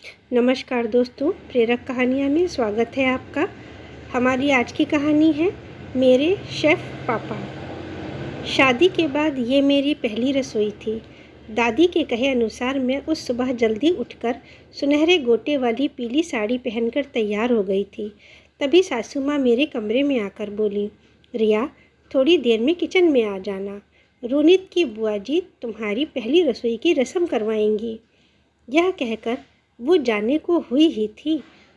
नमस्कार दोस्तों, प्रेरक कहानियाँ में स्वागत है आपका। हमारी आज की कहानी है मेरे शेफ़ पापा। शादी के बाद ये मेरी पहली रसोई थी। दादी के कहे अनुसार मैं उस सुबह जल्दी उठकर सुनहरे गोटे वाली पीली साड़ी पहनकर तैयार हो गई थी। तभी सासू माँ मेरे कमरे में आकर बोली, रिया, थोड़ी देर में किचन में आ जाना। रोनित की बुआ जी तुम्हारी पहली रसोई की रस्म करवाएंगी। यह कहकर वो जाने को हुई ही थी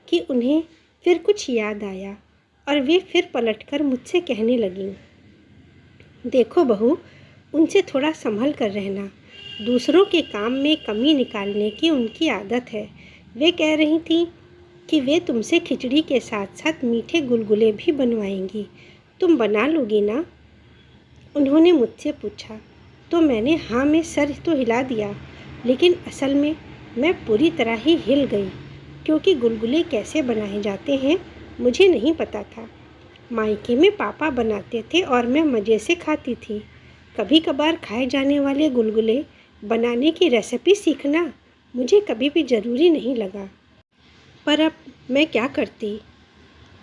कि उन्हें फिर कुछ याद आया और वे फिर पलटकर मुझसे कहने लगीं, देखो बहू, उनसे थोड़ा संभल कर रहना। दूसरों के काम में कमी निकालने की उनकी आदत है। वे कह रही थीं कि वे तुमसे खिचड़ी के साथ साथ मीठे गुलगुले भी बनवाएंगी। तुम बना लोगी ना? उन्होंने मुझसे पूछा तो मैंने हाँ में सर तो हिला दिया, लेकिन असल में मैं पूरी तरह ही हिल गई, क्योंकि गुलगुले कैसे बनाए जाते हैं मुझे नहीं पता था। मायके में पापा बनाते थे और मैं मज़े से खाती थी। कभी कभार खाए जाने वाले गुलगुले बनाने की रेसिपी सीखना मुझे कभी भी ज़रूरी नहीं लगा। पर अब मैं क्या करती?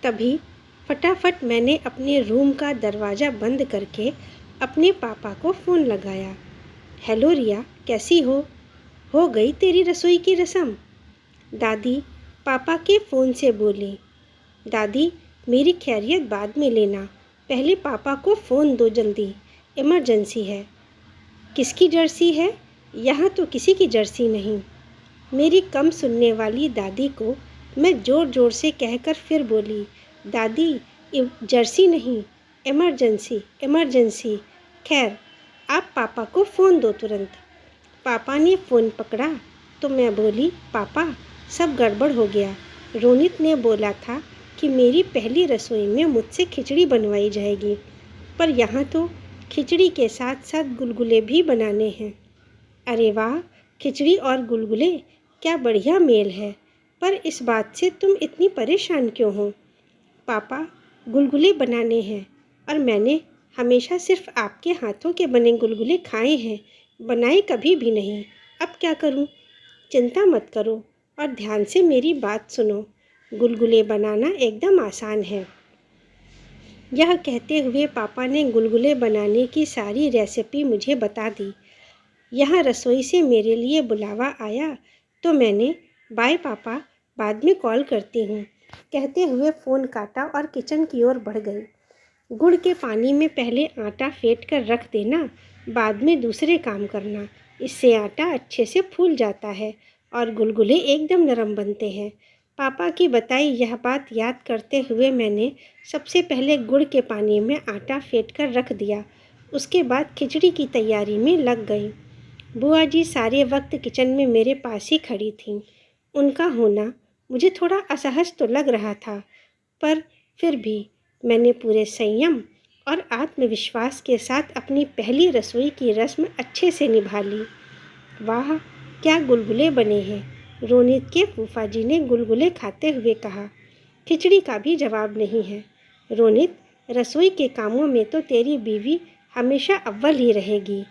तभी फटाफट मैंने अपने रूम का दरवाज़ा बंद करके अपने पापा को फ़ोन लगाया। हेलो रिया, कैसी हो गई तेरी रसोई की रस्म? दादी पापा के फ़ोन से बोली। दादी, मेरी खैरियत बाद में लेना, पहले पापा को फ़ोन दो जल्दी, इमरजेंसी है। किसकी जर्सी है? यहाँ तो किसी की जर्सी नहीं। मेरी कम सुनने वाली दादी को मैं ज़ोर ज़ोर से कहकर फिर बोली, दादी, जर्सी नहीं, इमरजेंसी इमरजेंसी। खैर, आप पापा को फ़ोन दो तुरंत। पापा ने फ़ोन पकड़ा तो मैं बोली, पापा, सब गड़बड़ हो गया। रोनित ने बोला था कि मेरी पहली रसोई में मुझसे खिचड़ी बनवाई जाएगी, पर यहाँ तो खिचड़ी के साथ साथ गुलगुले भी बनाने हैं। अरे वाह, खिचड़ी और गुलगुले, क्या बढ़िया मेल है। पर इस बात से तुम इतनी परेशान क्यों हो? पापा, गुलगुले बनाने हैं और मैंने हमेशा सिर्फ आपके हाथों के बने गुलगुले खाए हैं, बनाए कभी भी नहीं। अब क्या करूं? चिंता मत करो और ध्यान से मेरी बात सुनो। गुलगुले बनाना एकदम आसान है। यह कहते हुए पापा ने गुलगुले बनाने की सारी रेसिपी मुझे बता दी। यहाँ रसोई से मेरे लिए बुलावा आया तो मैंने, बाय पापा, बाद में कॉल करती हूँ, कहते हुए फ़ोन काटा और किचन की ओर बढ़ गई। गुड़ के पानी में पहले आटा फेंट कर रख देना, बाद में दूसरे काम करना। इससे आटा अच्छे से फूल जाता है और गुलगुले एकदम नरम बनते हैं। पापा की बताई यह बात याद करते हुए मैंने सबसे पहले गुड़ के पानी में आटा फेंट कर रख दिया। उसके बाद खिचड़ी की तैयारी में लग गई। बुआ जी सारे वक्त किचन में मेरे पास ही खड़ी थीं। उनका होना मुझे थोड़ा असहज तो लग रहा था, पर फिर भी मैंने पूरे संयम और आत्मविश्वास के साथ अपनी पहली रसोई की रस्म अच्छे से निभा ली। वाह, क्या गुलगुले बने हैं, रोनित के फूफा जी ने गुलगुले खाते हुए कहा। खिचड़ी का भी जवाब नहीं है। रोनित, रसोई के कामों में तो तेरी बीवी हमेशा अव्वल ही रहेगी।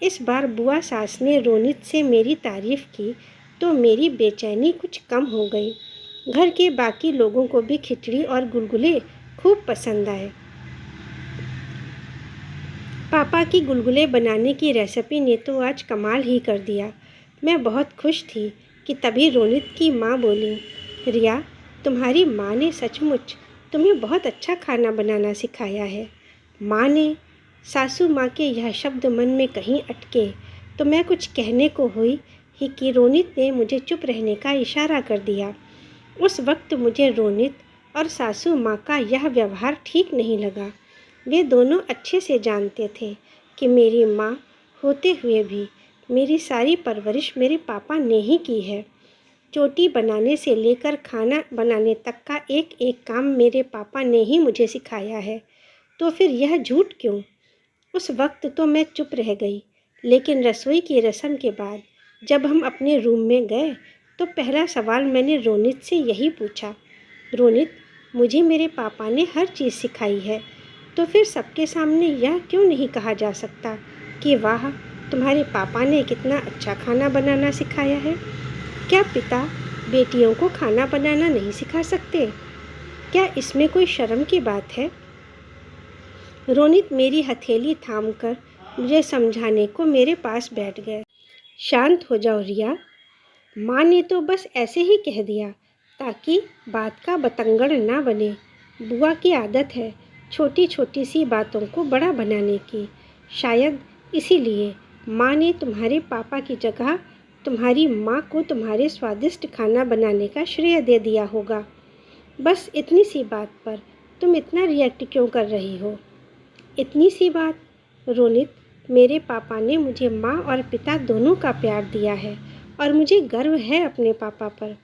इस बार बुआ सास ने रोनित से मेरी तारीफ़ की तो मेरी बेचैनी कुछ कम हो गई। घर के बाकी लोगों को भी खिचड़ी और गुलगुले खूब पसंद आए। पापा की गुलगुले बनाने की रेसिपी ने तो आज कमाल ही कर दिया। मैं बहुत खुश थी कि तभी रोनित की माँ बोली, रिया, तुम्हारी माँ ने सचमुच तुम्हें बहुत अच्छा खाना बनाना सिखाया है। माँ ने, सासू माँ के यह शब्द मन में कहीं अटके तो मैं कुछ कहने को हुई ही कि रोनित ने मुझे चुप रहने का इशारा कर दिया। उस वक्त मुझे रोनित और सासू माँ का यह व्यवहार ठीक नहीं लगा। वे दोनों अच्छे से जानते थे कि मेरी माँ होते हुए भी मेरी सारी परवरिश मेरे पापा ने ही की है। चोटी बनाने से लेकर खाना बनाने तक का एक एक काम मेरे पापा ने ही मुझे सिखाया है। तो फिर यह झूठ क्यों? उस वक्त तो मैं चुप रह गई, लेकिन रसोई की रस्म के बाद जब हम अपने रूम में गए तो पहला सवाल मैंने रोनित से यही पूछा, रोनित, मुझे मेरे पापा ने हर चीज़ सिखाई है, तो फिर सबके सामने यह क्यों नहीं कहा जा सकता कि वाह, तुम्हारे पापा ने कितना अच्छा खाना बनाना सिखाया है? क्या पिता बेटियों को खाना बनाना नहीं सिखा सकते? क्या इसमें कोई शर्म की बात है? रोनित मेरी हथेली थामकर मुझे समझाने को मेरे पास बैठ गए। शांत हो जाओ रिया, माँ ने तो बस ऐसे ही कह दिया ताकि बात का बतंगड़ ना बने। बुआ की आदत है छोटी छोटी सी बातों को बड़ा बनाने की। शायद इसीलिए माँ ने तुम्हारे पापा की जगह तुम्हारी माँ को तुम्हारे स्वादिष्ट खाना बनाने का श्रेय दे दिया होगा। बस इतनी सी बात पर तुम इतना रिएक्ट क्यों कर रही हो? इतनी सी बात? रोनित, मेरे पापा ने मुझे माँ और पिता दोनों का प्यार दिया है और मुझे गर्व है अपने पापा पर।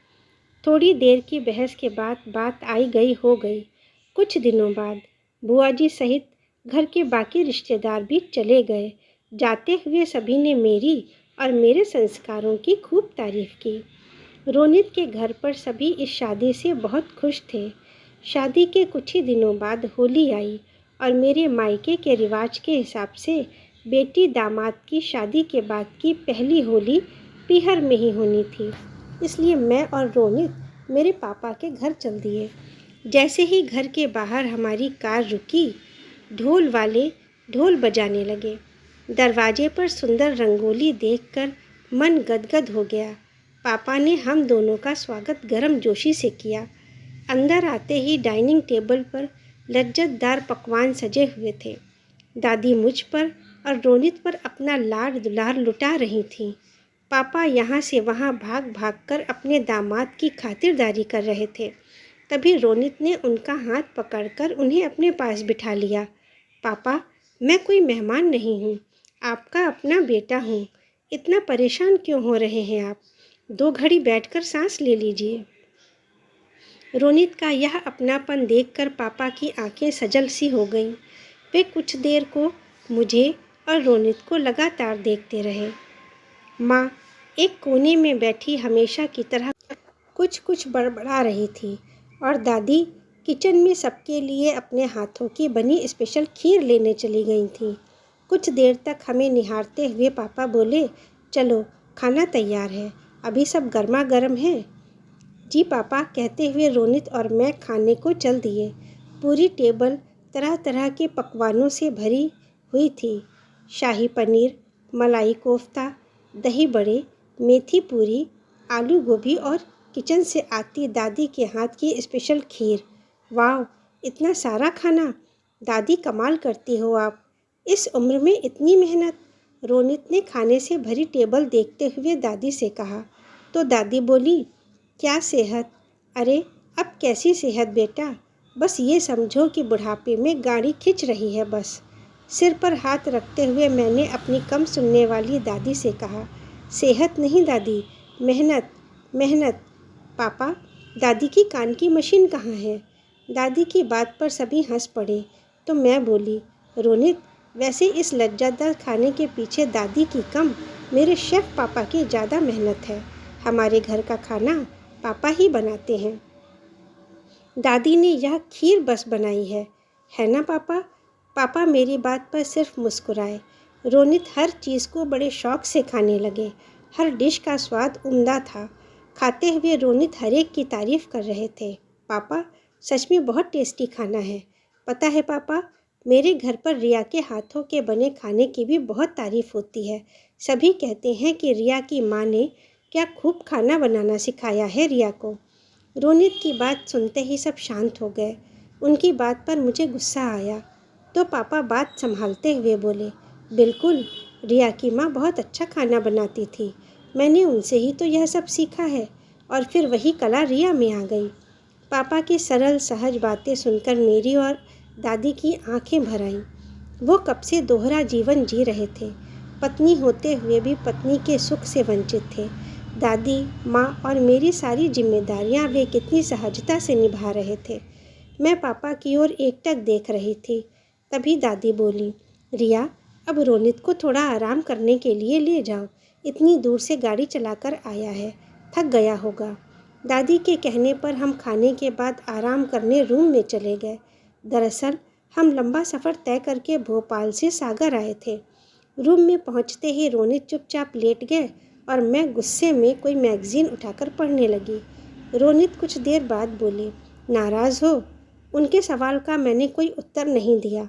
थोड़ी देर की बहस के बाद बात आई गई हो गई। कुछ दिनों बाद बुआ जी सहित घर के बाकी रिश्तेदार भी चले गए। जाते हुए सभी ने मेरी और मेरे संस्कारों की खूब तारीफ की। रोनित के घर पर सभी इस शादी से बहुत खुश थे। शादी के कुछ ही दिनों बाद होली आई और मेरे मायके के रिवाज के हिसाब से बेटी दामाद की शादी के बाद की पहली होली पीहर में ही होनी थी। इसलिए मैं और रोनित मेरे पापा के घर चल दिए। जैसे ही घर के बाहर हमारी कार रुकी, ढोल वाले ढोल बजाने लगे। दरवाजे पर सुंदर रंगोली देखकर मन गदगद हो गया। पापा ने हम दोनों का स्वागत गर्मजोशी से किया। अंदर आते ही डाइनिंग टेबल पर लज्जतदार पकवान सजे हुए थे। दादी मुझ पर और रोनित पर अपना लाड दुलार लुटा रही थीं। पापा यहाँ से वहाँ भाग भाग कर अपने दामाद की खातिरदारी कर रहे थे। तभी रोनित ने उनका हाथ पकड़कर उन्हें अपने पास बिठा लिया। पापा, मैं कोई मेहमान नहीं हूँ, आपका अपना बेटा हूँ। इतना परेशान क्यों हो रहे हैं आप? 2 घड़ी बैठकर सांस ले लीजिए। रोनित का यह अपनापन देखकर पापा की आंखें सजल सी हो गईं। वे कुछ देर को मुझे और रोनित को लगातार देखते रहे। माँ एक कोने में बैठी हमेशा की तरह कुछ बड़बड़ा रही थी और दादी किचन में सबके लिए अपने हाथों की बनी स्पेशल खीर लेने चली गई थी। कुछ देर तक हमें निहारते हुए पापा बोले, चलो खाना तैयार है, अभी सब गर्मा गर्म है। जी पापा, कहते हुए रोनित और मैं खाने को चल दिए। पूरी टेबल तरह तरह के पकवानों से भरी हुई थी। शाही पनीर, मलाई कोफ्ता, दही बड़े, मेथी पूरी, आलू गोभी और किचन से आती दादी के हाथ की स्पेशल खीर। वाह, इतना सारा खाना! दादी कमाल करती हो आप, इस उम्र में इतनी मेहनत। रोनित ने खाने से भरी टेबल देखते हुए दादी से कहा। तो दादी बोली, क्या सेहत? अरे अब कैसी सेहत बेटा, बस ये समझो कि बुढ़ापे में गाड़ी खिंच रही है बस। सिर पर हाथ रखते हुए मैंने अपनी कम सुनने वाली दादी से कहा, सेहत नहीं दादी, मेहनत मेहनत। पापा, दादी की कान की मशीन कहाँ है? दादी की बात पर सभी हंस पड़े तो मैं बोली, रोनित, वैसे इस लज्जतदार खाने के पीछे दादी की कम, मेरे शेफ़ पापा की ज़्यादा मेहनत है। हमारे घर का खाना पापा ही बनाते हैं। दादी ने यह खीर बस बनाई है ना पापा? पापा मेरी बात पर सिर्फ मुस्कुराए। रोनित हर चीज़ को बड़े शौक़ से खाने लगे। हर डिश का स्वाद उम्दा था। खाते हुए रोनित हर एक की तारीफ़ कर रहे थे। पापा, सच में बहुत टेस्टी खाना है। पता है पापा, मेरे घर पर रिया के हाथों के बने खाने की भी बहुत तारीफ़ होती है। सभी कहते हैं कि रिया की माँ ने क्या खूब खाना बनाना सिखाया है रिया को। रोनित की बात सुनते ही सब शांत हो गए। उनकी बात पर मुझे गुस्सा आया तो पापा बात संभालते हुए बोले, बिल्कुल, रिया की माँ बहुत अच्छा खाना बनाती थी। मैंने उनसे ही तो यह सब सीखा है और फिर वही कला रिया में आ गई। पापा की सरल सहज बातें सुनकर मेरी और दादी की आंखें भर आईं। वो कब से दोहरा जीवन जी रहे थे। पत्नी होते हुए भी पत्नी के सुख से वंचित थे। दादी, माँ और मेरी सारी जिम्मेदारियाँ वे कितनी सहजता से निभा रहे थे। मैं पापा की ओर एकटक देख रही थी। तभी दादी बोली, रिया, अब रोनित को थोड़ा आराम करने के लिए ले जाओ। इतनी दूर से गाड़ी चलाकर आया है, थक गया होगा। दादी के कहने पर हम खाने के बाद आराम करने रूम में चले गए। दरअसल हम लंबा सफ़र तय करके भोपाल से सागर आए थे। रूम में पहुंचते ही रोनित चुपचाप लेट गए और मैं गुस्से में कोई मैगज़ीन उठाकर पढ़ने लगी। रोनित कुछ देर बाद बोले, नाराज़ हो? उनके सवाल का मैंने कोई उत्तर नहीं दिया।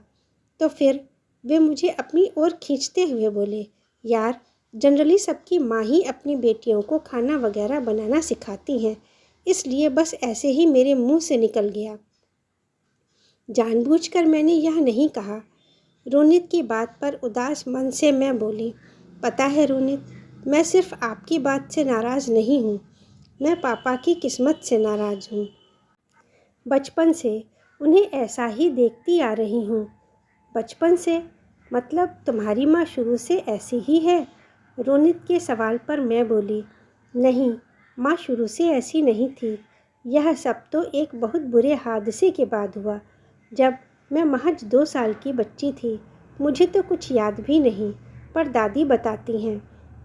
तो फिर वे मुझे अपनी ओर खींचते हुए बोले, यार, जनरली सबकी माँ ही अपनी बेटियों को खाना वगैरह बनाना सिखाती हैं, इसलिए बस ऐसे ही मेरे मुंह से निकल गया। जानबूझकर मैंने यह नहीं कहा। रोनित की बात पर उदास मन से मैं बोली, पता है रोनित, मैं सिर्फ आपकी बात से नाराज़ नहीं हूँ, मैं पापा की किस्मत से नाराज़ हूँ। बचपन से उन्हें ऐसा ही देखती आ रही हूँ। बचपन से मतलब तुम्हारी माँ शुरू से ऐसी ही है? रोनित के सवाल पर मैं बोली, नहीं, माँ शुरू से ऐसी नहीं थी। यह सब तो एक बहुत बुरे हादसे के बाद हुआ, जब मैं महज 2 साल की बच्ची थी। मुझे तो कुछ याद भी नहीं, पर दादी बताती हैं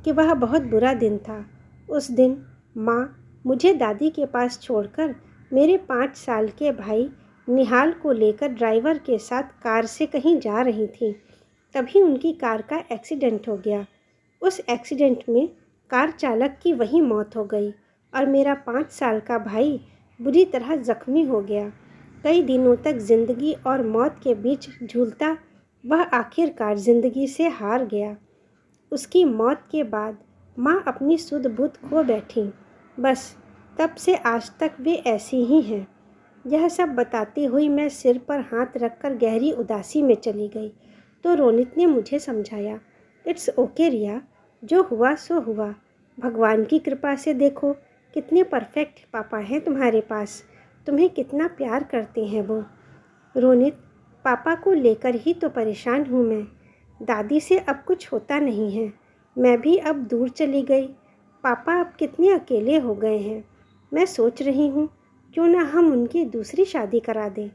कि वह बहुत बुरा दिन था। उस दिन माँ मुझे दादी के पास छोड़कर मेरे 5 साल के भाई निहाल को लेकर ड्राइवर के साथ कार से कहीं जा रही थी। तभी उनकी कार का एक्सीडेंट हो गया। उस एक्सीडेंट में कार चालक की वहीं मौत हो गई और मेरा 5 साल का भाई बुरी तरह जख्मी हो गया। कई दिनों तक ज़िंदगी और मौत के बीच झूलता वह आखिरकार ज़िंदगी से हार गया। उसकी मौत के बाद माँ अपनी सुध बुध खो बैठी। बस तब से आज तक वे ऐसी ही हैं। यह सब बताती हुई मैं सिर पर हाथ रखकर गहरी उदासी में चली गई। तो रोनित ने मुझे समझाया, इट्स ओके रिया, जो हुआ सो हुआ। भगवान की कृपा से देखो कितने परफेक्ट पापा हैं तुम्हारे पास, तुम्हें कितना प्यार करते हैं वो। रोनित, पापा को लेकर ही तो परेशान हूँ मैं। दादी से अब कुछ होता नहीं है, मैं भी अब दूर चली गई। पापा अब कितने अकेले हो गए हैं। मैं सोच रही हूँ क्यों ना हम उनकी दूसरी शादी करा दें।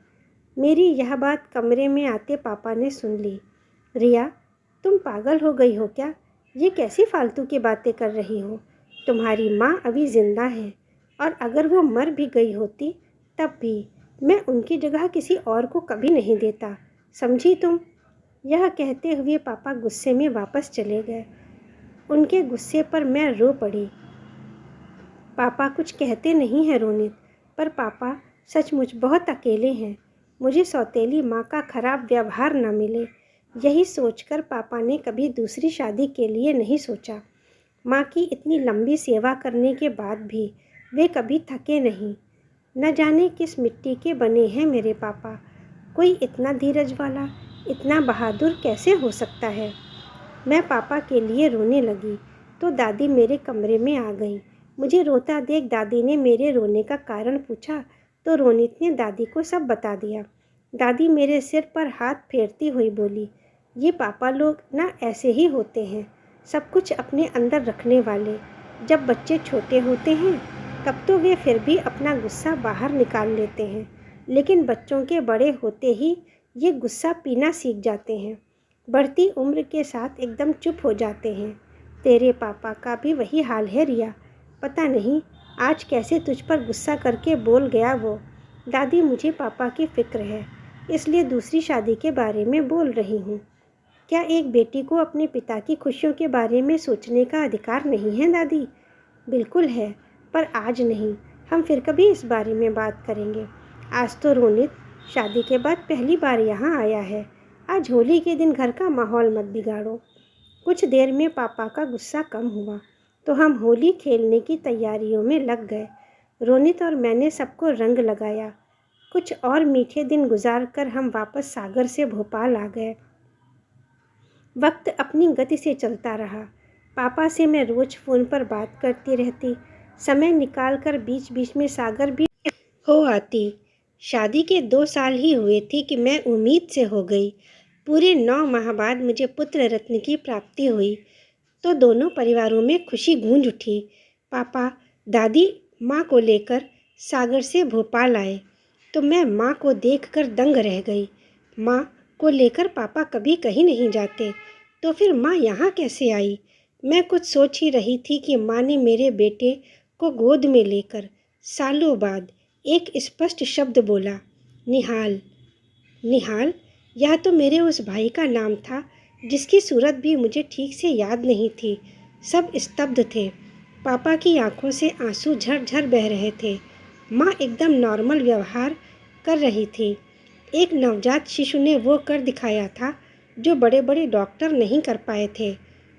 मेरी यह बात कमरे में आते पापा ने सुन ली। रिया, तुम पागल हो गई हो क्या? ये कैसी फालतू की बातें कर रही हो? तुम्हारी माँ अभी ज़िंदा है, और अगर वो मर भी गई होती तब भी मैं उनकी जगह किसी और को कभी नहीं देता, समझी तुम? यह कहते हुए पापा गुस्से में वापस चले गए। उनके गुस्से पर मैं रो पड़ी। पापा कुछ कहते नहीं हैं रोनित, पर पापा सचमुच बहुत अकेले हैं। मुझे सौतेली माँ का खराब व्यवहार न मिले, यही सोचकर पापा ने कभी दूसरी शादी के लिए नहीं सोचा। माँ की इतनी लंबी सेवा करने के बाद भी वे कभी थके नहीं। न जाने किस मिट्टी के बने हैं मेरे पापा। कोई इतना धीरज वाला, इतना बहादुर कैसे हो सकता है? मैं पापा के लिए रोने लगी तो दादी मेरे कमरे में आ गई। मुझे रोता देख दादी ने मेरे रोने का कारण पूछा तो रोनित ने दादी को सब बता दिया। दादी मेरे सिर पर हाथ फेरती हुई बोली, ये पापा लोग ना ऐसे ही होते हैं, सब कुछ अपने अंदर रखने वाले। जब बच्चे छोटे होते हैं तब तो वे फिर भी अपना गुस्सा बाहर निकाल लेते हैं, लेकिन बच्चों के बड़े होते ही ये गुस्सा पीना सीख जाते हैं। बढ़ती उम्र के साथ एकदम चुप हो जाते हैं। तेरे पापा का भी वही हाल है रिया। पता नहीं आज कैसे तुझ पर गुस्सा करके बोल गया वो। दादी, मुझे पापा की फ़िक्र है, इसलिए दूसरी शादी के बारे में बोल रही हूँ। क्या एक बेटी को अपने पिता की खुशियों के बारे में सोचने का अधिकार नहीं है दादी? बिल्कुल है, पर आज नहीं, हम फिर कभी इस बारे में बात करेंगे। आज तो रोनित शादी के बाद पहली बार यहाँ आया है। आज होली के दिन घर का माहौल मत बिगाड़ो। कुछ देर में पापा का गुस्सा कम हुआ तो हम होली खेलने की तैयारियों में लग गए। रोनित और मैंने सबको रंग लगाया। कुछ और मीठे दिन गुजार कर हम वापस सागर से भोपाल आ गए। वक्त अपनी गति से चलता रहा। पापा से मैं रोज़ फ़ोन पर बात करती रहती। समय निकाल कर बीच बीच में सागर भी हो आती। शादी के 2 साल ही हुए थे कि मैं उम्मीद से हो गई। पूरे 9 माह बाद मुझे पुत्र रत्न की प्राप्ति हुई तो दोनों परिवारों में खुशी गूंज उठी। पापा दादी माँ को लेकर सागर से भोपाल आए तो मैं माँ को देखकर दंग रह गई। माँ को लेकर पापा कभी कहीं नहीं जाते, तो फिर माँ यहाँ कैसे आई? मैं कुछ सोच ही रही थी कि माँ ने मेरे बेटे को गोद में लेकर सालों बाद एक स्पष्ट शब्द बोला, निहाल। निहाल, यह तो मेरे उस भाई का नाम था जिसकी सूरत भी मुझे ठीक से याद नहीं थी। सब स्तब्ध थे। पापा की आंखों से आंसू झरझर बह रहे थे। माँ एकदम नॉर्मल व्यवहार कर रही थी। एक नवजात शिशु ने वो कर दिखाया था जो बड़े बड़े डॉक्टर नहीं कर पाए थे।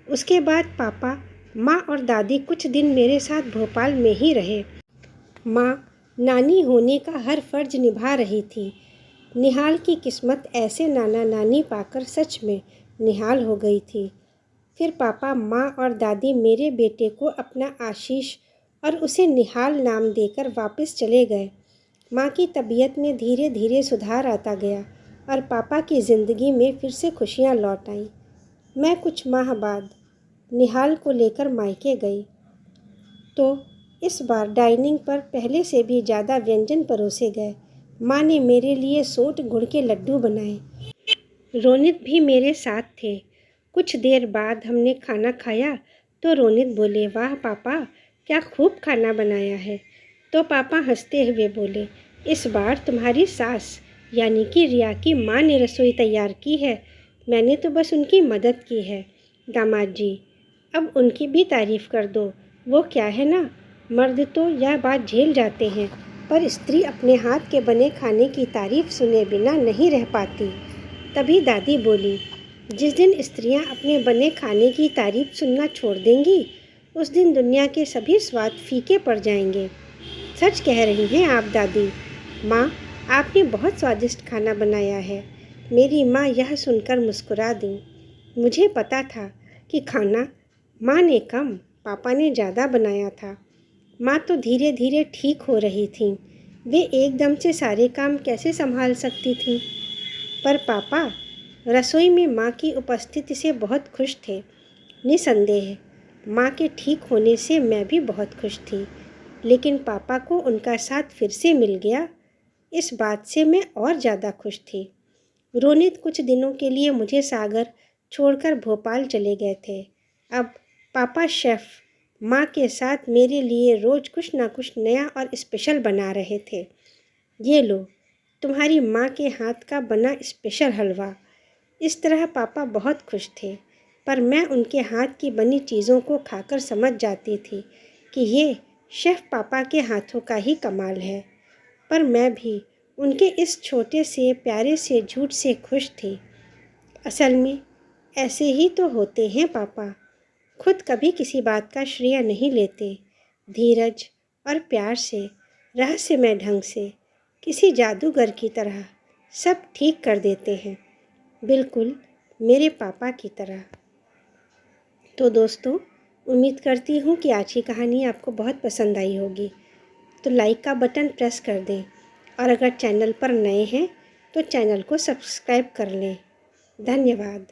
उसके बाद पापा, माँ और दादी कुछ दिन मेरे साथ भोपाल में ही रहे। माँ नानी होने का हर फर्ज निभा रही थी। निहाल की किस्मत ऐसे नाना नानी पाकर सच में निहाल हो गई थी। फिर पापा, माँ और दादी मेरे बेटे को अपना आशीष और उसे निहाल नाम देकर वापस चले गए। माँ की तबीयत में धीरे धीरे सुधार आता गया और पापा की ज़िंदगी में फिर से खुशियाँ लौट आईं। मैं कुछ माह बाद निहाल को लेकर मायके गई तो इस बार डाइनिंग पर पहले से भी ज़्यादा व्यंजन परोसे गए। माँ ने मेरे लिए सोंठ गुड़ के लड्डू बनाए। रोनित भी मेरे साथ थे। कुछ देर बाद हमने खाना खाया तो रोनित बोले, वाह पापा, क्या खूब खाना बनाया है। तो पापा हंसते हुए बोले, इस बार तुम्हारी सास यानी कि रिया की माँ ने रसोई तैयार की है, मैंने तो बस उनकी मदद की है। दामाद जी, अब उनकी भी तारीफ़ कर दो। वो क्या है ना, मर्द तो यह बात झेल जाते हैं, पर स्त्री अपने हाथ के बने खाने की तारीफ़ सुने बिना नहीं रह पाती। तभी दादी बोली, जिस दिन स्त्रियां अपने बने खाने की तारीफ़ सुनना छोड़ देंगी, उस दिन दुनिया के सभी स्वाद फीके पड़ जाएंगे। सच कह रही हैं आप दादी। माँ, आपने बहुत स्वादिष्ट खाना बनाया है। मेरी माँ यह सुनकर मुस्कुरा दी। मुझे पता था कि खाना माँ ने कम, पापा ने ज़्यादा बनाया था। माँ तो धीरे धीरे ठीक हो रही थीं। वे एकदम से सारे काम कैसे संभाल सकती थीं? पर पापा रसोई में माँ की उपस्थिति से बहुत खुश थे। निसंदेह माँ के ठीक होने से मैं भी बहुत खुश थी, लेकिन पापा को उनका साथ फिर से मिल गया, इस बात से मैं और ज़्यादा खुश थी। रोनित कुछ दिनों के लिए मुझे सागर छोड़कर भोपाल चले गए थे। अब पापा शेफ़ माँ के साथ मेरे लिए रोज़ कुछ ना कुछ नया और स्पेशल बना रहे थे। ये लो, तुम्हारी माँ के हाथ का बना स्पेशल हलवा। इस तरह पापा बहुत खुश थे, पर मैं उनके हाथ की बनी चीज़ों को खाकर समझ जाती थी कि ये शेफ़ पापा के हाथों का ही कमाल है। पर मैं भी उनके इस छोटे से प्यारे से झूठ से खुश थी। असल में ऐसे ही तो होते हैं पापा, खुद कभी किसी बात का श्रेय नहीं लेते। धीरज और प्यार से, रहस्यमय ढंग से, किसी जादूगर की तरह सब ठीक कर देते हैं, बिल्कुल मेरे पापा की तरह। तो दोस्तों, उम्मीद करती हूँ कि आज की कहानी आपको बहुत पसंद आई होगी। तो लाइक का बटन प्रेस कर दें और अगर चैनल पर नए हैं तो चैनल को सब्सक्राइब कर लें। धन्यवाद।